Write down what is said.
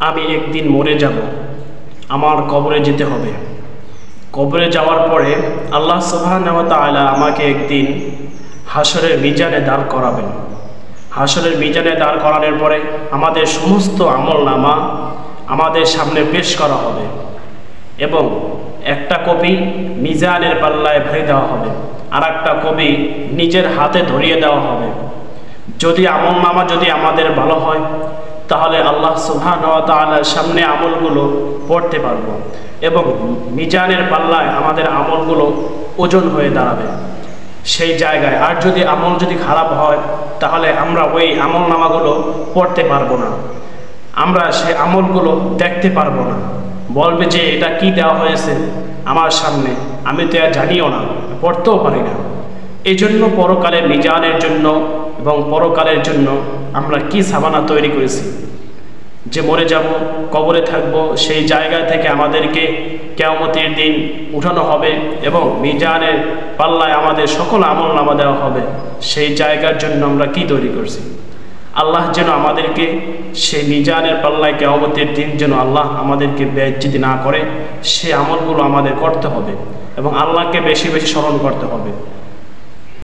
আমি একদিন মরে যাব, আমার কবরে যেতে হবে। কবরে যাওয়ার পরে আল্লাহ সুবহানাহু ওয়া তাআলা আমাকে একদিন হাসরের মিজানে দাঁড় করাবেন। হাসরের মিজানে দাঁড় করানোর পরে আমাদের সমস্ত আমলনামা আমাদের সামনে পেশ করা হবে এবং একটা কপি মিজানের পাল্লায় ভরে দেওয়া হবে, আর একটা কপি নিজের হাতে ধরিয়ে দেওয়া হবে। যদি আমলনামা যদি আমাদের ভালো হয় তাহলে আল্লাহ সুবহানাহু ওয়া তাআলার সামনে আমলগুলো পড়তে পারবো এবং মিজানের পাল্লায় আমাদের আমলগুলো ওজন হয়ে দাঁড়াবে সেই জায়গায়। আর যদি আমল যদি খারাপ হয় তাহলে আমরা ওই আমলনামাগুলো পড়তে পারবো না, আমরা সেই আমলগুলো দেখতে পারবো না। বলবে যে এটা কি দেওয়া হয়েছে আমার সামনে, আমি তো আর জানিও না, পড়তেও পারি না। এই জন্য পরকালের মিজানের জন্য এবং পরকালের জন্য আমরা কি সাবানা তৈরি করেছি যে মরে যাব, কবরে থাকব, সেই জায়গা থেকে আমাদেরকে কিয়ামতের দিন উঠানো হবে এবং মিজানের পাল্লায় আমাদের সকল আমলনামা দেওয়া হবে। সেই জায়গার জন্য আমরা কি তৈরি করছি? আল্লাহ যেন আমাদেরকে সেই মিজানের পাল্লায় কিয়ামতের দিন যেন আল্লাহ আমাদেরকে বেইজ্জতি না করে, সে আমলগুলো আমাদের করতে হবে এবং আল্লাহকে বেশি বেশি স্মরণ করতে হবে।